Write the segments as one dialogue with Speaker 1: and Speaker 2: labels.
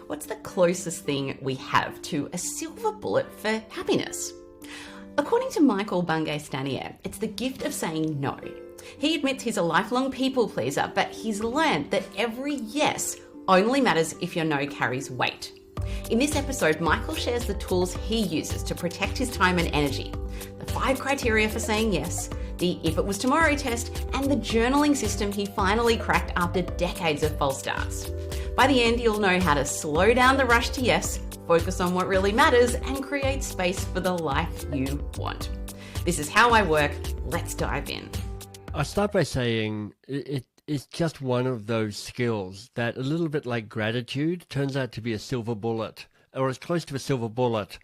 Speaker 1: What's the closest thing we have to a silver bullet for happiness? According to Bungay Stanier, it's the gift of saying no. He admits he's a lifelong people pleaser, but he's learned that every yes only matters if your no carries weight. In this episode, Michael shares the tools he uses to protect his time and energy, the 5 criteria for saying yes, the if it was tomorrow test, and the journaling system he finally cracked after decades of false starts. By the end, you'll know how to slow down the rush to yes, focus on what really matters, and create space for the life you want. This is How I Work. Let's dive in.
Speaker 2: I'll start by saying it's just one of those skills that, a little bit like gratitude, turns out to be a silver bullet, or as close to a silver bullet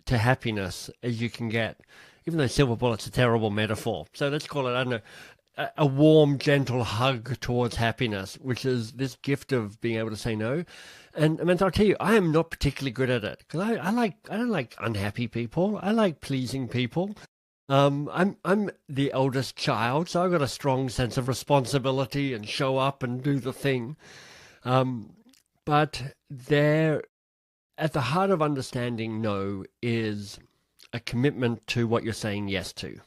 Speaker 2: to happiness as you can get, even though silver bullet's a terrible metaphor. So let's call it, I don't know, a warm, gentle hug towards happiness, which is this gift of being able to say no. And I mean, I'll tell you, I am not particularly good at it, because I don't like unhappy people. I like pleasing people. I'm the eldest child, so I've got a strong sense of responsibility and show up and do the thing. But there, at the heart of understanding no is a commitment to what you're saying yes to.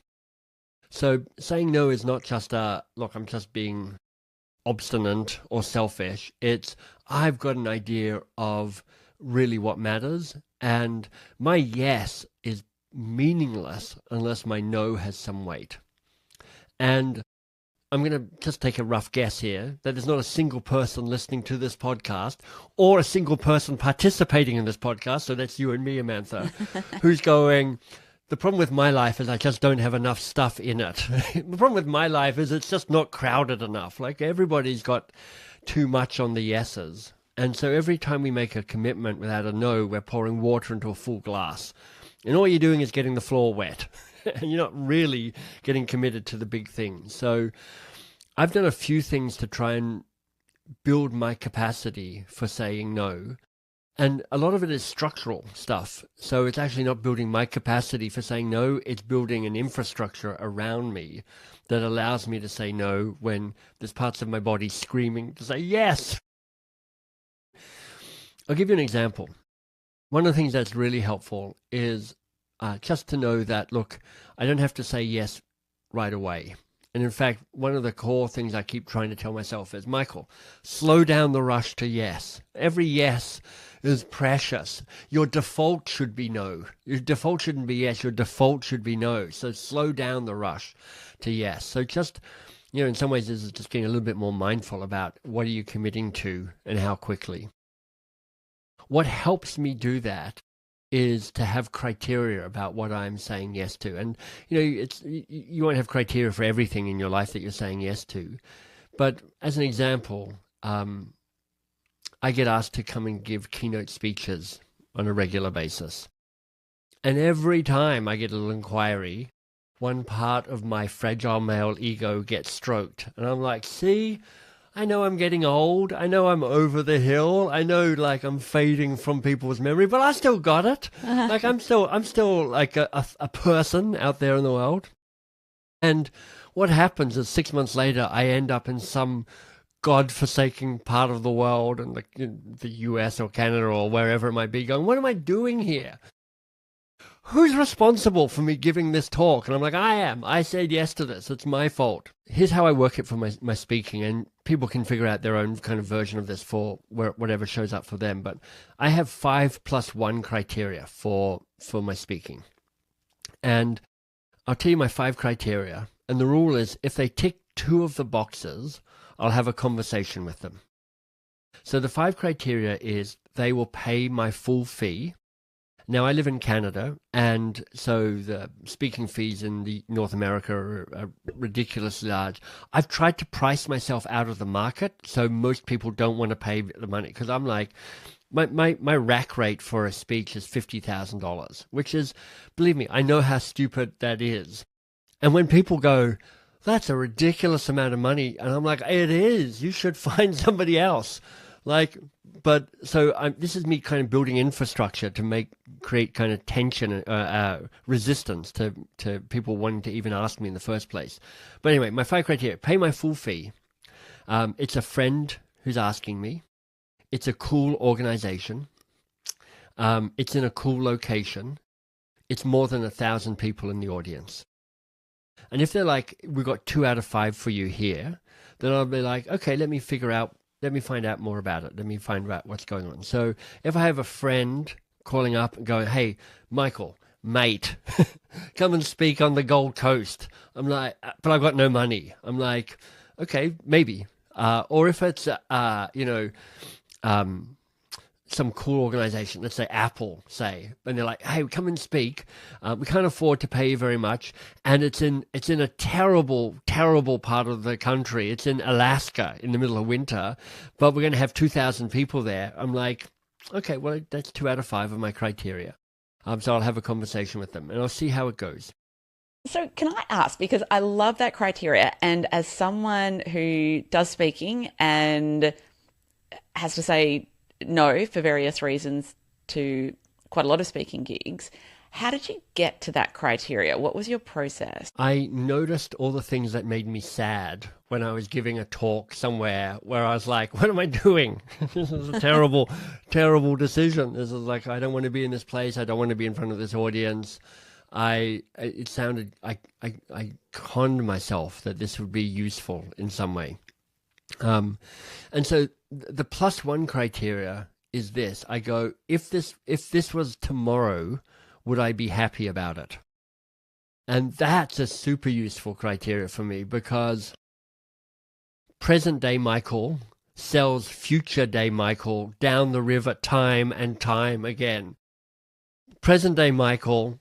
Speaker 2: So saying no is not just look, I'm just being obstinate or selfish. It's, I've got an idea of really what matters, and my yes is meaningless unless my no has some weight. And I'm going to just take a rough guess here that there's not a single person listening to this podcast or a single person participating in this podcast, so that's you and me, Amantha, who's going, the problem with my life is I just don't have enough stuff in it. The problem with my life is it's just not crowded enough. Like, everybody's got too much on the yeses. And so every time we make a commitment without a no, we're pouring water into a full glass. And all you're doing is getting the floor wet. And you're not really getting committed to the big thing. So I've done a few things to try and build my capacity for saying no. And a lot of it is structural stuff. So it's actually not building my capacity for saying no. It's building an infrastructure around me that allows me to say no when there's parts of my body screaming to say yes. I'll give you an example. One of the things that's really helpful is just to know that, look, I don't have to say yes right away. And in fact, one of the core things I keep trying to tell myself is, Michael, slow down the rush to yes. Every yes is precious. Your default should be no. Your default shouldn't be yes. Your default should be no. So slow down the rush to yes. So just, in some ways, this is just getting a little bit more mindful about what are you committing to and how quickly. What helps me do that is to have criteria about what I'm saying yes to. And, you won't have criteria for everything in your life that you're saying yes to. But as an example, I get asked to come and give keynote speeches on a regular basis. And every time I get a little inquiry, one part of my fragile male ego gets stroked. And I'm like, see, I know I'm getting old. I know I'm over the hill. I know, like, I'm fading from people's memory, but I still got it. Like, I'm still like a person out there in the world. And what happens is 6 months later, I end up in some God-forsaken part of the world, and the US or Canada or wherever it might be, going, what am I doing here? Who's responsible for me giving this talk? And I'm like, I am. I said yes to this. It's my fault. Here's how I work it for my speaking, and people can figure out their own kind of version of this for whatever shows up for them. But I have 5+1 criteria for my speaking. And I'll tell you my 5 criteria. And the rule is, if they tick 2 of the boxes, I'll have a conversation with them. So the 5 criteria is, they will pay my full fee. Now, I live in Canada, and so the speaking fees in North America are ridiculously large. I've tried to price myself out of the market, so most people don't want to pay the money, because I'm like, my rack rate for a speech is $50,000, which is, believe me, I know how stupid that is. And when people go, that's a ridiculous amount of money, and I'm like, it is. You should find somebody else. But so this is me kind of building infrastructure to create kind of tension, resistance to people wanting to even ask me in the first place. But anyway, my 5 criteria: pay my full fee. It's a friend who's asking me. it's a cool organization. It's in a cool location. It's more than 1,000 people in the audience. And if they're like, we've got 2 out of 5 for you here, then I'll be like, okay, let me find out more about it. Let me find out what's going on. So if I have a friend calling up and going, hey, Michael, mate, come and speak on the Gold Coast. I'm like, but I've got no money. I'm like, okay, maybe. Or if it's, some cool organization, let's say Apple, and they're like, hey, come and speak. We can't afford to pay you very much. And it's in a terrible, terrible part of the country. It's in Alaska in the middle of winter, but we're going to have 2,000 people there. I'm like, okay, well, that's 2 out of 5 of my criteria. So I'll have a conversation with them and I'll see how it goes.
Speaker 1: So can I ask, because I love that criteria, and as someone who does speaking and has to say no for various reasons to quite a lot of speaking gigs, how did you get to that criteria? What was your process?
Speaker 2: I noticed all the things that made me sad when I was giving a talk somewhere where I was like, what am I doing? This is a terrible, terrible decision. This is like, I don't want to be in this place. I don't want to be in front of this audience. I conned myself that this would be useful in some way. And so the +1 criteria is this. I go, if this was tomorrow, would I be happy about it? And that's a super useful criteria for me, because present day Michael sells future day Michael down the river time and time again. Present day Michael,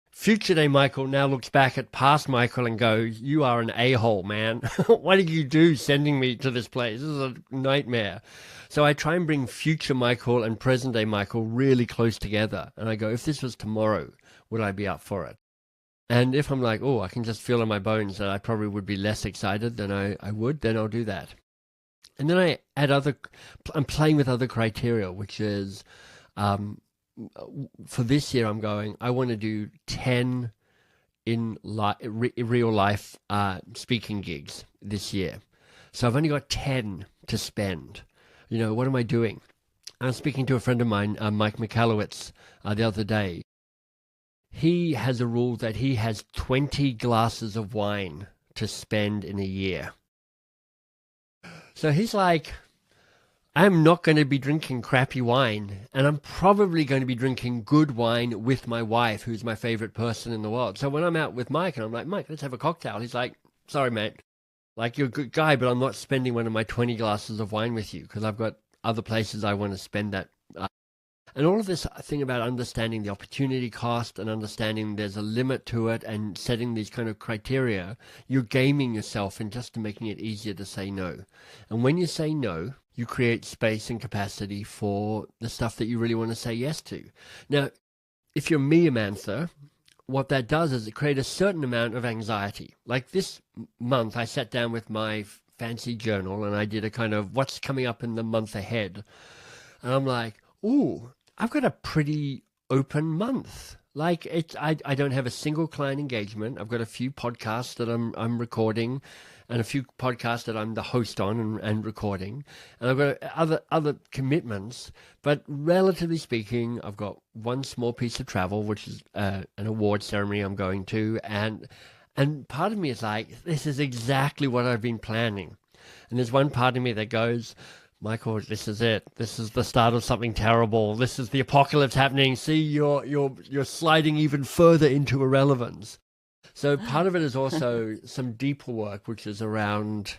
Speaker 2: future day Michael, now looks back at past Michael and goes, you are an a-hole, man. What did you do sending me to this place? This is a nightmare. So I try and bring future Michael and present day Michael really close together. And I go, if this was tomorrow, would I be up for it? And if I'm like, oh, I can just feel in my bones that I probably would be less excited than I would, then I'll do that. And then I add I'm playing with other criteria, which is, for this year, I want to do 10 in real life speaking gigs this year. So I've only got 10 to spend. What am I doing? I was speaking to a friend of mine, Mike Michalowicz, the other day. He has a rule that he has 20 glasses of wine to spend in a year. So he's like, I'm not going to be drinking crappy wine, and I'm probably going to be drinking good wine with my wife, who's my favorite person in the world. So when I'm out with Mike and I'm like, Mike, let's have a cocktail, he's like, sorry, mate. Like, you're a good guy, but I'm not spending one of my 20 glasses of wine with you because I've got other places I want to spend that. And all of this thing about understanding the opportunity cost and understanding there's a limit to it and setting these kind of criteria, you're gaming yourself and just making it easier to say no. And when you say no, you create space and capacity for the stuff that you really want to say yes to. Now, if you're me, Amantha, what that does is it creates a certain amount of anxiety. Like this month, I sat down with my fancy journal and I did a kind of what's coming up in the month ahead. And I'm like, ooh, I've got a pretty open month. Like I don't have a single client engagement. I've got a few podcasts that I'm recording, and a few podcasts that I'm the host on and recording. And I've got other commitments, but relatively speaking, I've got one small piece of travel, which is an award ceremony I'm going to. And part of me is like, this is exactly what I've been planning. And there's one part of me that goes, Michael, this is it. This is the start of something terrible. This is the apocalypse happening. See, you're sliding even further into irrelevance. So part of it is also some deeper work, which is around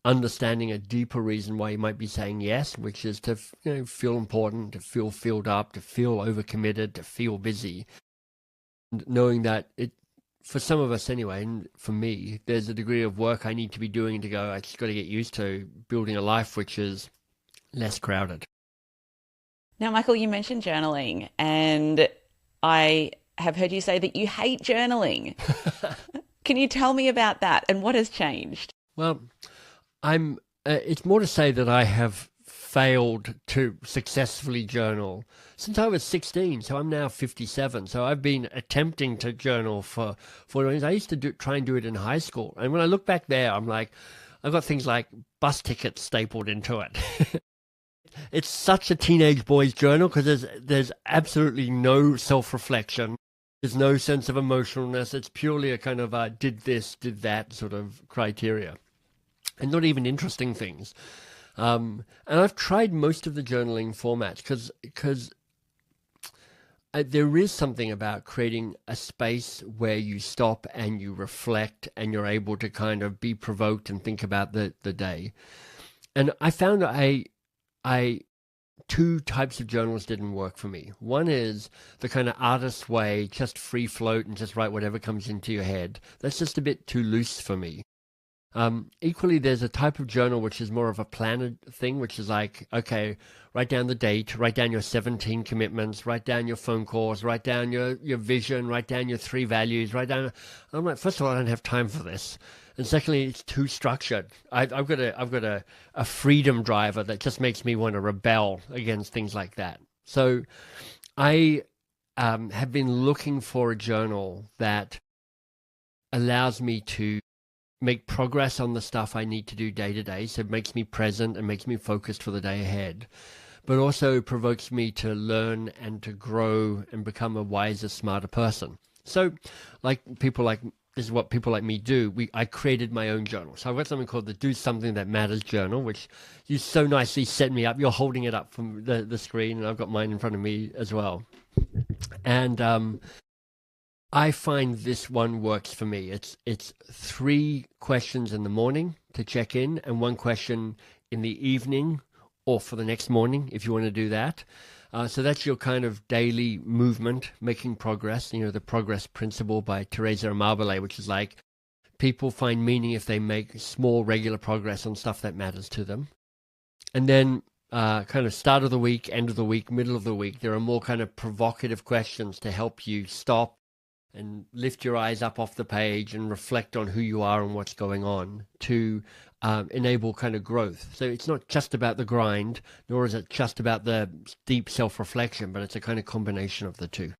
Speaker 2: understanding a deeper reason why you might be saying yes, which is to feel important, to feel filled up, to feel overcommitted, to feel busy. And knowing that for some of us anyway, and for me, there's a degree of work I need to be doing to go, I just got to get used to building a life which is less crowded.
Speaker 1: Now, Michael, you mentioned journaling, and I have heard you say that you hate journaling. Can you tell me about that and what has changed?
Speaker 2: Well, it's more to say that I have failed to successfully journal since I was 16. So I'm now 57. So I've been attempting to journal for years. I used to try and do it in high school. And when I look back there, I'm like, I've got things like bus tickets stapled into it. It's such a teenage boy's journal because there's absolutely no self-reflection. There's no sense of emotionalness. It's purely a kind of did this, did that sort of criteria, and not even interesting things. And I've tried most of the journaling formats because there is something about creating a space where you stop and you reflect and you're able to kind of be provoked and think about the day. And I found that two types of journals didn't work for me. One is the kind of artist way, just free float and just write whatever comes into your head. That's just a bit too loose for me. Equally, there's a type of journal which is more of a planned thing, which is like, okay, write down the date, write down your 17 commitments, write down your phone calls, write down your vision, write down your 3 values, write down. I'm like, first of all, I don't have time for this. And secondly, it's too structured. I've got a freedom driver that just makes me want to rebel against things like that. So I have been looking for a journal that allows me to make progress on the stuff I need to do day to day. So it makes me present and makes me focused for the day ahead, but also provokes me to learn and to grow and become a wiser, smarter person. So this is what people like me do. I created my own journal. So I've got something called the Do Something That Matters journal, which you so nicely set me up. You're holding it up from the screen, and I've got mine in front of me as well. And I find this one works for me. It's 3 questions in the morning to check in, and 1 question in the evening or for the next morning if you want to do that. So that's your kind of daily movement, making progress. You know, the progress principle by Teresa Amabile, which is like people find meaning if they make small, regular progress on stuff that matters to them. And then kind of start of the week, end of the week, middle of the week, there are more kind of provocative questions to help you stop and lift your eyes up off the page and reflect on who you are and what's going on to enable kind of growth. So it's not just about the grind, nor is it just about the deep self-reflection, but it's a kind of combination of the two.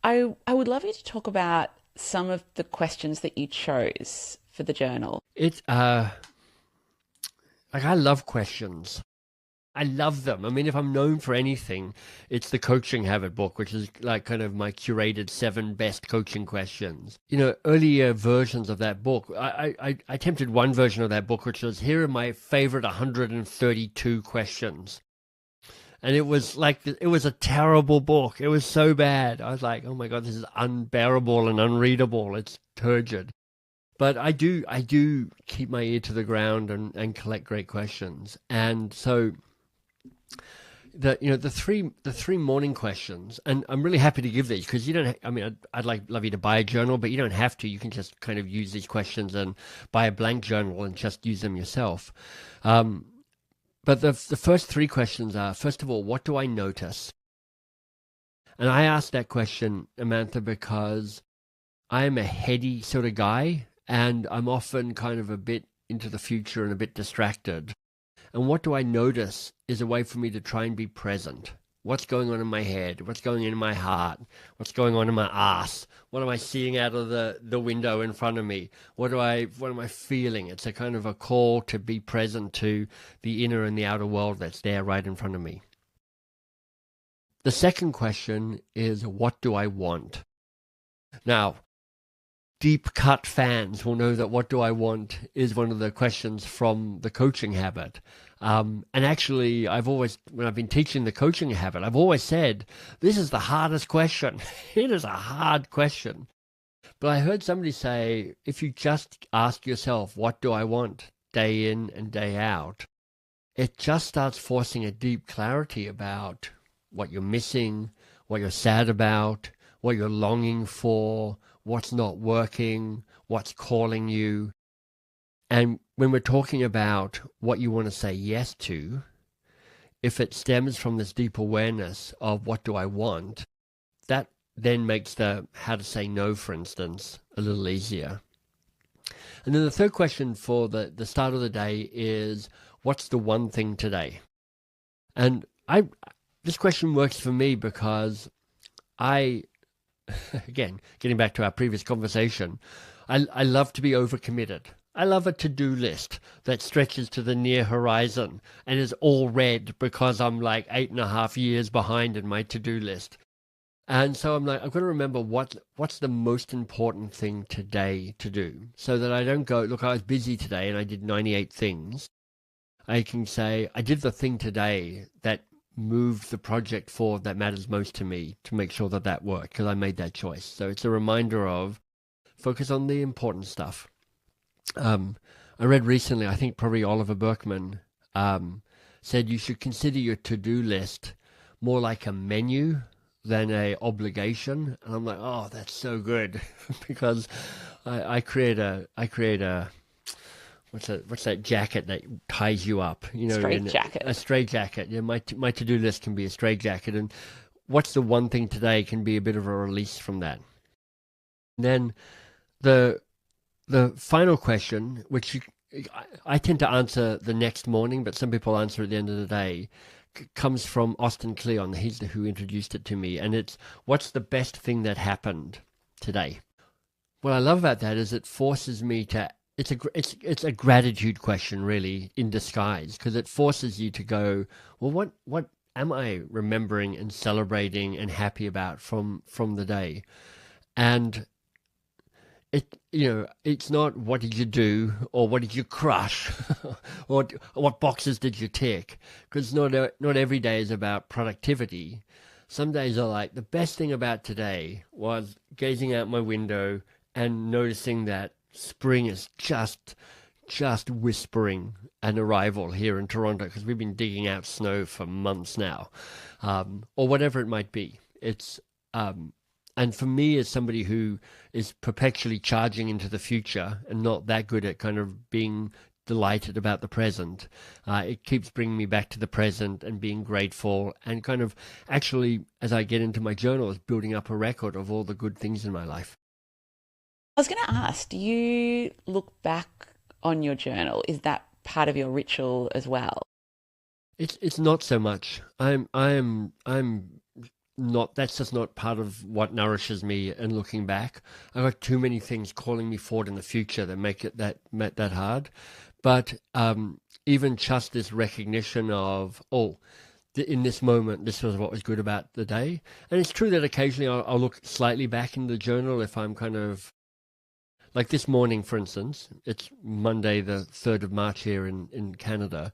Speaker 3: I would love you to talk about some of the questions that you chose for the journal.
Speaker 2: It's I love questions. I love them. I mean, if I'm known for anything, it's the Coaching Habit book, which is like kind of my curated 7 best coaching questions. You know, earlier versions of that book, I attempted one version of that book, which was, here are my favorite 132 questions. And it was like, it was a terrible book. It was so bad. I was like, oh my God, this is unbearable and unreadable. It's turgid. But I do keep my ear to the ground and collect great questions. And so the three morning questions, and I'm really happy to give these because you don't. I mean, I'd love you to buy a journal, but you don't have to. You can just kind of use these questions and buy a blank journal and just use them yourself. But the first 3 questions are, first of all, what do I notice? And I asked that question, Amantha, because I am a heady sort of guy, and I'm often kind of a bit into the future and a bit distracted. And what do I notice is a way for me to try and be present. What's going on in my head? What's going on in my heart? What's going on in my ass? What am I seeing out of the window in front of me? What am I feeling? It's a kind of a call to be present to the inner and the outer world that's there right in front of me. The second question is, what do I want? Now, deep cut fans will know that what do I want is one of the questions from the Coaching Habit. And actually, when I've been teaching the Coaching Habit, I've always said, this is the hardest question. It is a hard question. But I heard somebody say, if you just ask yourself, what do I want, day in and day out, it just starts forcing a deep clarity about what you're missing, what you're sad about, what you're longing for, what's not working, what's calling you. And when we're talking about what you want to say yes to, if it stems from this deep awareness of what do I want, that then makes the how to say no, for instance, a little easier. And then the third question for the start of the day is, what's the one thing today? And this question works for me because again, getting back to our previous conversation, I love to be overcommitted. I love a to-do list that stretches to the near horizon and is all red because I'm like 8.5 years behind in my to-do list. And so I'm like, I've got to remember what's the most important thing today to do, so that I don't go, look, I was busy today and I did 98 things. I can say, I did the thing today that moved the project forward that matters most to me, to make sure that that worked, because I made that choice. So it's a reminder of focus on the important stuff. I read recently, I think probably Oliver Burkeman said you should consider your to-do list more like a menu than a obligation. And I'm like, oh, that's so good. Because I create a what's that jacket that ties you up?
Speaker 3: Straight jacket.
Speaker 2: A straight jacket. Yeah, my to-do list can be a straight jacket, and what's the one thing today can be a bit of a release from that. And then the final question, which I tend to answer the next morning, but some people answer at the end of the day, comes from Austin Kleon. He's who introduced it to me, and it's, what's the best thing that happened today? What I love about that is it forces me to, it's a gratitude question really in disguise, because it forces you to go, well, what am I remembering and celebrating and happy about from the day? And it's not what did you do or what did you crush or what boxes did you tick, because not every day is about productivity. Some days are like, the best thing about today was gazing out my window and noticing that spring is just whispering an arrival here in Toronto, because we've been digging out snow for months now, or whatever it might be. It's and for me, as somebody who is perpetually charging into the future and not that good at kind of being delighted about the present, it keeps bringing me back to the present and being grateful, and kind of actually, as I get into my journal, is building up a record of all the good things in my life.
Speaker 3: I was going to ask, do you look back on your journal? Is that part of your ritual as well?
Speaker 2: It's not so much. I'm not, that's just not part of what nourishes me. And looking back, I've got too many things calling me forward in the future that make it that hard. But even just this recognition of, in this moment, this was what was good about the day. And it's true that occasionally I'll look slightly back in the journal if I'm kind of, like this morning, for instance, it's Monday, the 3rd of March here in Canada.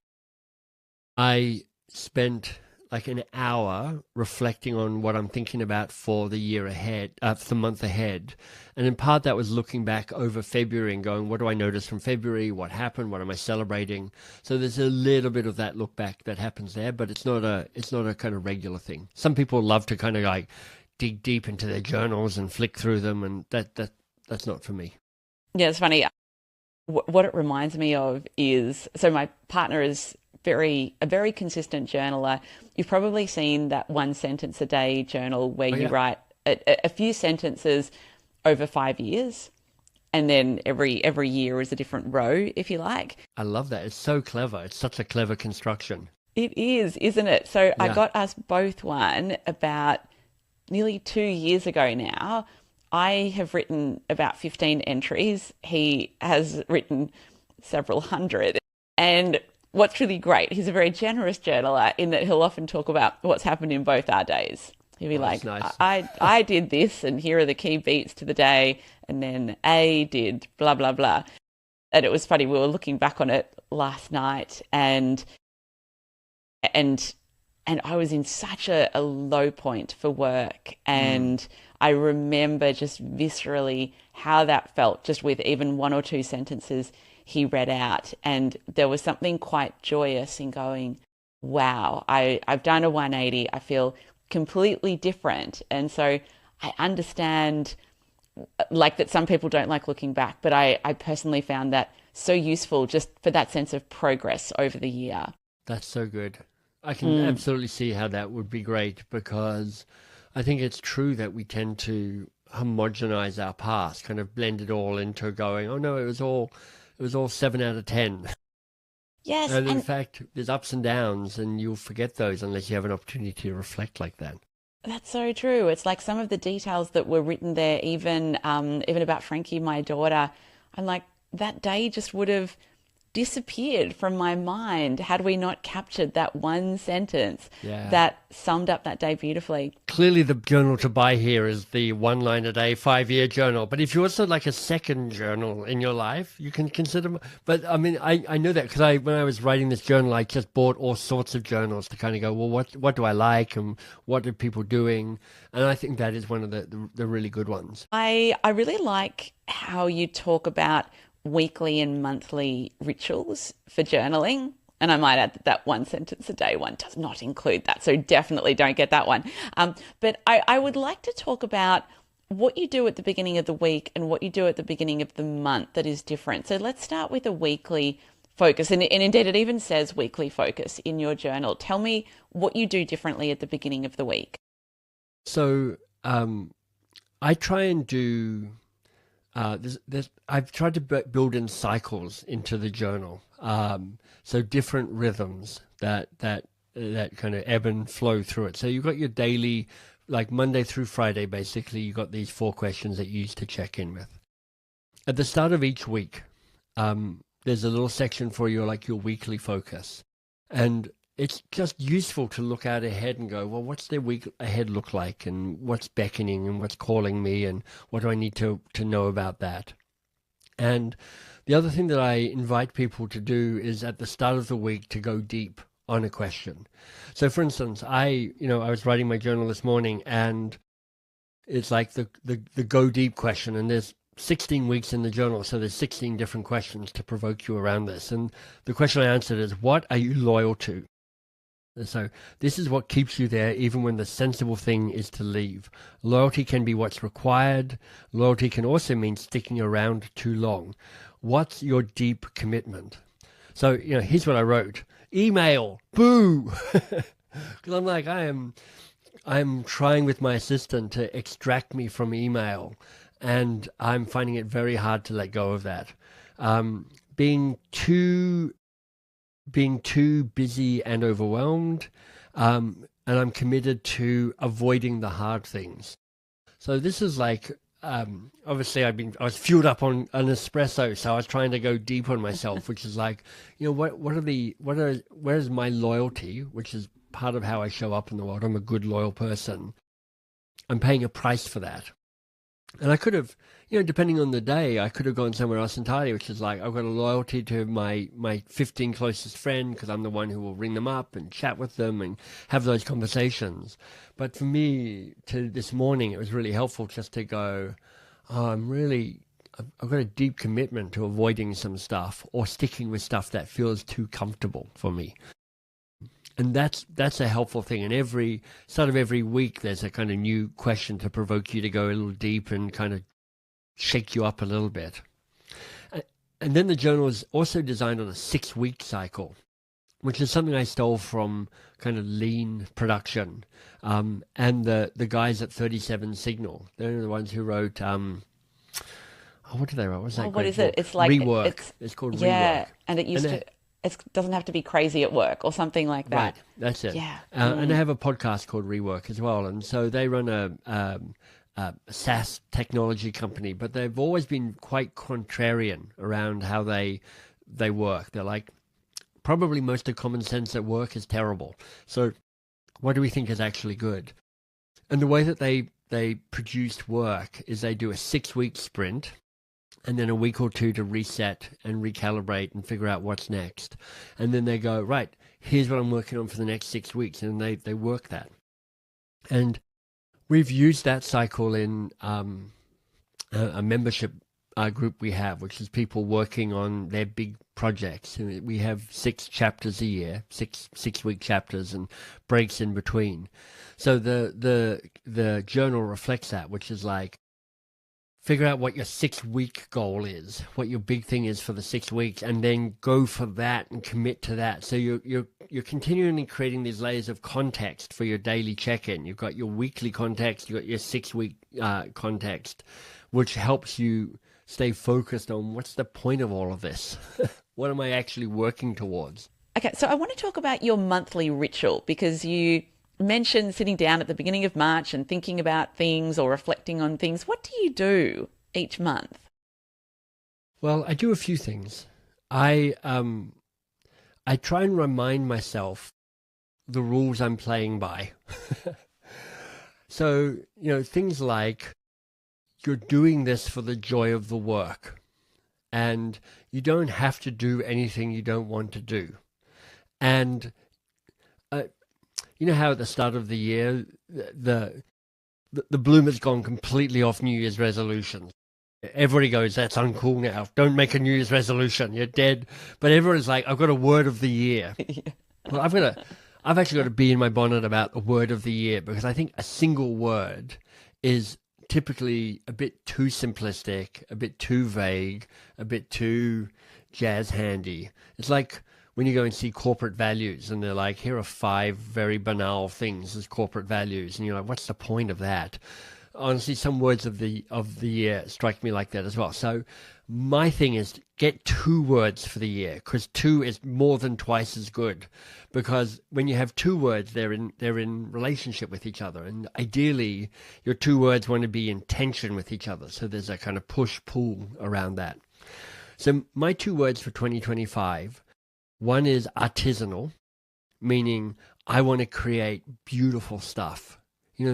Speaker 2: I spent like an hour reflecting on what I'm thinking about for the year ahead, for the month ahead. And in part that was looking back over February and going, what do I notice from February? What happened? What am I celebrating? So there's a little bit of that look back that happens there, but it's not a kind of regular thing. Some people love to kind of like dig deep into their journals and flick through them, and that's not for me.
Speaker 3: Yeah, it's funny. What it reminds me of is, so my partner is a very consistent journaler. You've probably seen that 1 sentence a day journal where you write a few sentences over 5 years, and then every year is a different row, if you like.
Speaker 2: I love that. It's so clever. It's such a clever construction.
Speaker 3: It is, isn't it? So I got us both one about nearly 2 years ago now. I have written about 15 entries. He has written several hundred. And what's really great, he's a very generous journaler in that he'll often talk about what's happened in both our days. He'll be like, nice. I did this, and here are the key beats to the day, and then A did blah, blah, blah. And it was funny, we were looking back on it last night, and I was in such a low point for work, and I remember just viscerally how that felt, just with even 1 or 2 sentences he read out. And there was something quite joyous in going, wow, I've done a 180. I feel completely different. And so I understand like that some people don't like looking back, but I personally found that so useful just for that sense of progress over the year.
Speaker 2: That's so good. I can absolutely see how that would be great, because I think it's true that we tend to homogenize our past, kind of blend it all into going, oh no, it was all 7 out of 10.
Speaker 3: Yes.
Speaker 2: And in fact, there's ups and downs, and you'll forget those unless you have an opportunity to reflect like that.
Speaker 3: That's so true. It's like some of the details that were written there, even about Frankie, my daughter, I'm like, that day just would have disappeared from my mind had we not captured that one sentence that summed up that day beautifully.
Speaker 2: Clearly the journal to buy here is the 1 line a day 5-year journal, but if you also like a second journal in your life, you can consider. But I mean, I know that because when I was writing this journal, I just bought all sorts of journals to kind of go, well, what do I like and what are people doing? And I think that is one of the really good ones.
Speaker 3: I really like how you talk about weekly and monthly rituals for journaling. And I might add that one sentence a day one does not include that. So definitely don't get that one. But I would like to talk about what you do at the beginning of the week and what you do at the beginning of the month that is different. So let's start with a weekly focus. And indeed, it even says weekly focus in your journal. Tell me what you do differently at the beginning of the week.
Speaker 2: So I try and do... I've tried to build in cycles into the journal, so different rhythms that kind of ebb and flow through it. So you've got your daily, like Monday through Friday, basically. You've got these 4 questions that you use to check in with. At the start of each week, there's a little section for your weekly focus, and it's just useful to look out ahead and go, well, what's the week ahead look like, and what's beckoning and what's calling me, and what do I need to know about that? And the other thing that I invite people to do is at the start of the week to go deep on a question. So for instance, I was writing my journal this morning, and it's like the go deep question, and there's 16 weeks in the journal, so there's 16 different questions to provoke you around this. And the question I answered is, what are you loyal to? So this is what keeps you there even when the sensible thing is to leave. Loyalty can be what's required. Loyalty can also mean sticking around too long. What's your deep commitment? So, here's what I wrote. Email. Boo! Because I'm like, I'm trying with my assistant to extract me from email, and I'm finding it very hard to let go of that. Being too busy and overwhelmed, and I'm committed to avoiding the hard things. So this is like, obviously I was fueled up on an espresso, so I was trying to go deep on myself, which is like, where's my loyalty, which is part of how I show up in the world. I'm a good, loyal person. I'm paying a price for that. And I could have, depending on the day, I could have gone somewhere else entirely, which is like, I've got a loyalty to my 15 closest friends because I'm the one who will ring them up and chat with them and have those conversations. But for me, to this morning, it was really helpful just to go, I've got a deep commitment to avoiding some stuff or sticking with stuff that feels too comfortable for me. And that's a helpful thing. And every start of every week, there's a kind of new question to provoke you to go a little deep and kind of shake you up a little bit. And then the journal is also designed on a 6-week cycle, which is something I stole from kind of lean production. And the guys at 37 Signal, they're the ones who wrote, what did they write?
Speaker 3: What is it? It's like
Speaker 2: Rework. It's called Rework.
Speaker 3: Yeah, and it doesn't have to be crazy at work or something like that.
Speaker 2: Right, that's it.
Speaker 3: Yeah.
Speaker 2: And they have a podcast called Rework as well. And so they run a SaaS technology company, but they've always been quite contrarian around how they work. They're like, probably most of common sense at work is terrible. So what do we think is actually good? And the way that they produced work is they do a 6-week sprint, and then a week or 2 to reset and recalibrate and figure out what's next. And then they go, right, here's what I'm working on for the next 6 weeks. And they work that. And we've used that cycle in a membership group we have, which is people working on their big projects. We have 6 chapters a year, six-week chapters and breaks in between. So the journal reflects that, which is like, figure out what your 6-week goal is, what your big thing is for the 6 weeks, and then go for that and commit to that. So you're continually creating these layers of context for your daily check-in. You've got your weekly context, you've got your 6-week context, which helps you stay focused on what's the point of all of this? What am I actually working towards?
Speaker 3: Okay, so I want to talk about your monthly ritual, because you mentioned sitting down at the beginning of March and thinking about things or reflecting on things. What do you do each month?
Speaker 2: Well, I do a few things. I try and remind myself the rules I'm playing by. So, things like you're doing this for the joy of the work, and you don't have to do anything you don't want to do. And you know how at the start of the year, the bloom has gone completely off New Year's resolutions. Everybody goes, that's uncool now. Don't make a New Year's resolution. You're dead. But everyone's like, I've got a word of the year. Yeah. Well, I've actually got to be in my bonnet about a word of the year, because I think a single word is typically a bit too simplistic, a bit too vague, a bit too jazz handy. It's like when you go and see corporate values and they're like, here are 5 very banal things as corporate values. And you're like, what's the point of that? Honestly, some words of the year strike me like that as well. So my thing is get 2 words for the year, because 2 is more than twice as good. Because when you have 2 words, they're in relationship with each other, and ideally your 2 words want to be in tension with each other. So there's a kind of push-pull around that. So my 2 words for 2025, one is artisanal, meaning I want to create beautiful stuff.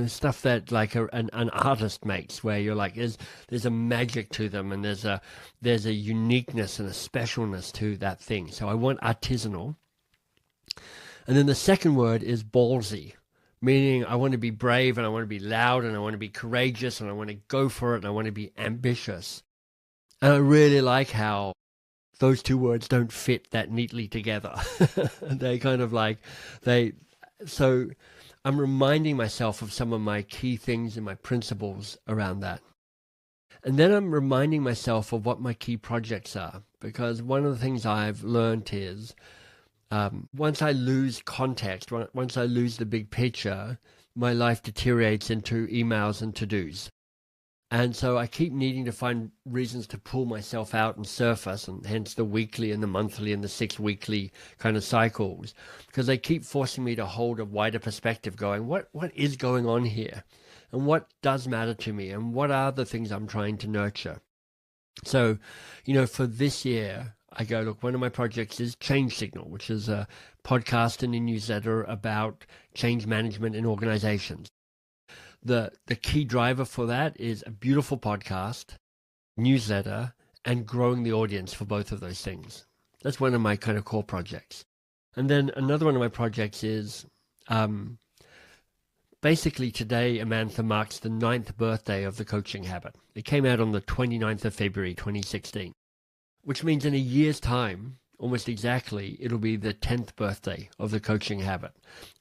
Speaker 2: Stuff that like an artist makes, where you're like, there's a magic to them, and there's a uniqueness and a specialness to that thing. So I want artisanal. And then the second word is ballsy, meaning I want to be brave, and I want to be loud, and I want to be courageous, and I want to go for it, and I want to be ambitious. And I really like how those 2 words don't fit that neatly together. They kind of like, so I'm reminding myself of some of my key things and my principles around that. And then I'm reminding myself of what my key projects are, because one of the things I've learned is once I lose context, once I lose the big picture, my life deteriorates into emails and to-dos. And so I keep needing to find reasons to pull myself out and surface, and hence the weekly and the monthly and the 6 weekly kind of cycles, because they keep forcing me to hold a wider perspective, going, what is going on here? And what does matter to me? And what are the things I'm trying to nurture? So, for this year, I go, look, one of my projects is Change Signal, which is a podcast and a newsletter about change management in organizations. The key driver for that is a beautiful podcast, newsletter, and growing the audience for both of those things. That's one of my kind of core projects. And then another one of my projects is basically today, Amantha, marks the 9th birthday of the coaching habit. It came out on the 29th of February, 2016, which means in a year's time, almost exactly, it'll be the 10th birthday of the coaching habit.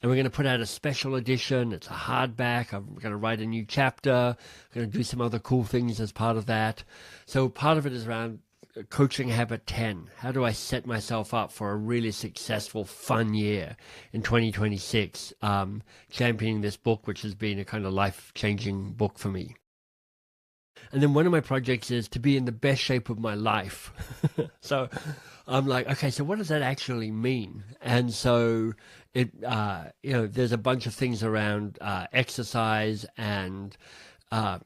Speaker 2: And we're going to put out a special edition. It's a hardback. I'm going to write a new chapter. I'm going to do some other cool things as part of that. So part of it is around coaching habit 10. How do I set myself up for a really successful, fun year in 2026, championing this book, which has been a kind of life-changing book for me. And then one of my projects is to be in the best shape of my life. So I'm like, okay, so what does that actually mean? And so there's a bunch of things around exercise, and I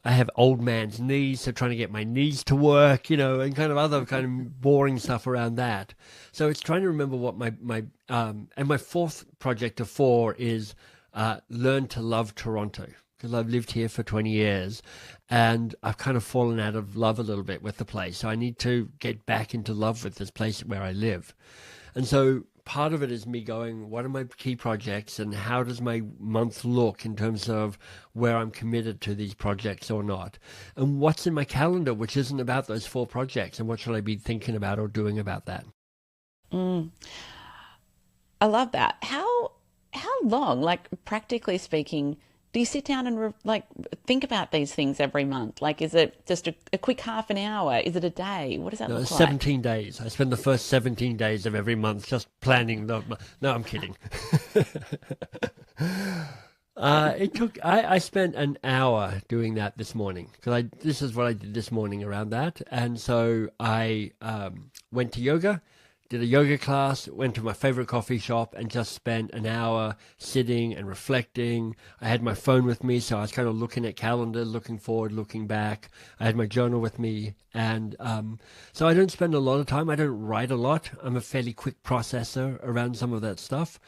Speaker 2: have old man's knees, so trying to get my knees to work, and kind of other kind of boring stuff around that. So it's trying to remember what my 4th project of 4 is learn to love Toronto. Because I've lived here for 20 years, and I've kind of fallen out of love a little bit with the place. So I need to get back into love with this place where I live. And so part of it is me going, what are my key projects, and how does my month look in terms of where I'm committed to these projects or not? And what's in my calendar, which isn't about those 4 projects, and what should I be thinking about or doing about that?
Speaker 3: I love that. How long, like practically speaking, do you sit down and think about these things every month? Like, is it just a quick half an hour? Is it a day? What does that look like?
Speaker 2: 17 days. I spend the first 17 days of every month just planning. No, I'm kidding. I spent an hour doing that this morning, because this is what I did this morning around that. And so I went to yoga, did a yoga class, went to my favorite coffee shop and just spent an hour sitting and reflecting. I had my phone with me, so I was kind of looking at calendars, looking forward, looking back. I had my journal with me. And so I don't spend a lot of time. I don't write a lot. I'm a fairly quick processor around some of that stuff.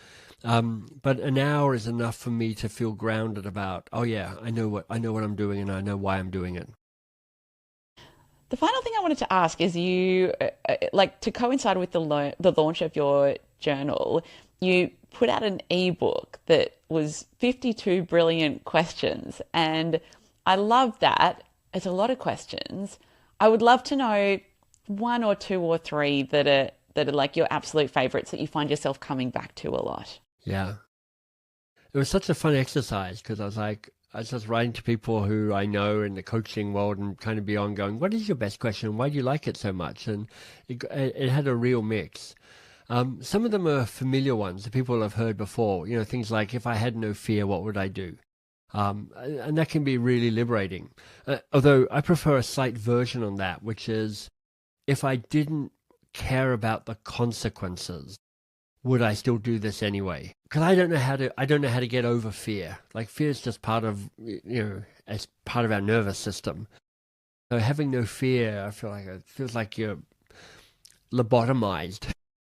Speaker 2: But an hour is enough for me to feel grounded about, oh yeah, I know what I'm doing and I know why I'm doing it.
Speaker 3: The final thing I wanted to ask is like to coincide with the launch of your journal, you put out an ebook that was 52 brilliant questions. And I love that. It's a lot of questions. I would love to know one or two or three that are like your absolute favorites that you find yourself coming back to a lot.
Speaker 2: Yeah. It was such a fun exercise because I was just writing to people who I know in the coaching world and kind of beyond going, what is your best question? Why do you like it so much? And it had a real mix. Some of them are familiar ones that people have heard before, things like, if I had no fear, what would I do? And that can be really liberating. Although I prefer a slight version on that, which is, if I didn't care about the consequences, would I still do this anyway? Because I don't know how to get over fear. Like, fear is just part of, as part of our nervous system. So having no fear, I feel like it feels like you're lobotomized.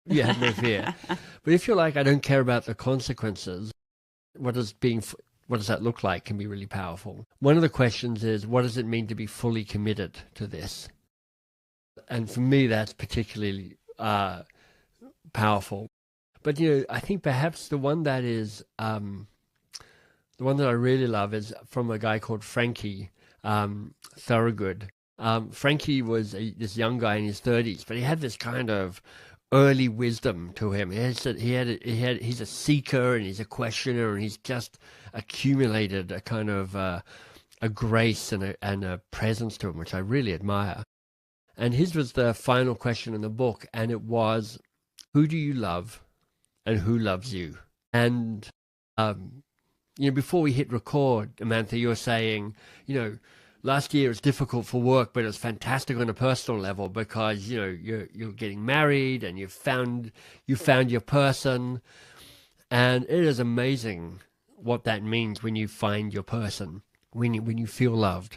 Speaker 2: You have no fear. But if you're like, I don't care about the consequences, what does that look like can be really powerful. One of the questions is, what does it mean to be fully committed to this? And for me, that's particularly powerful. But, I think perhaps the one that is, the one that I really love is from a guy called Frankie Thorogood. Frankie was this young guy in his 30s, but he had this kind of early wisdom to him. He's a seeker and he's a questioner, and he's just accumulated a kind of a grace and a presence to him, which I really admire. And his was the final question in the book, and it was, who do you love and who loves you? And, before we hit record, Amantha, you were saying, last year was difficult for work, but it was fantastic on a personal level because, you're getting married and you found your person. And it is amazing what that means when you find your person, when you feel loved.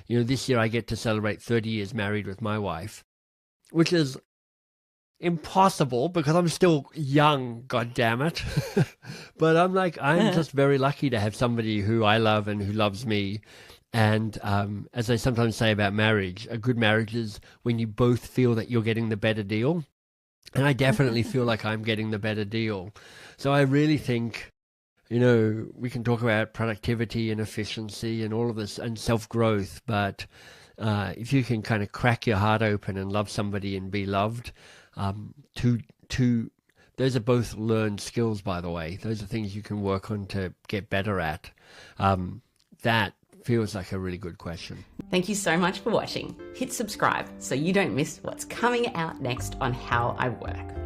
Speaker 2: This year I get to celebrate 30 years married with my wife, which is impossible because I'm still young, god damn it. But I'm just very lucky to have somebody who I love and who loves me. And as I sometimes say about marriage, a good marriage is when you both feel that you're getting the better deal. And I definitely feel like I'm getting the better deal. So I really think, we can talk about productivity and efficiency and all of this and self-growth, but if you can kind of crack your heart open and love somebody and be loved, those are both learned skills, by the way. Those are things you can work on to get better at. That feels like a really good question.
Speaker 1: Thank you so much for watching. Hit subscribe so you don't miss what's coming out next on How I Work.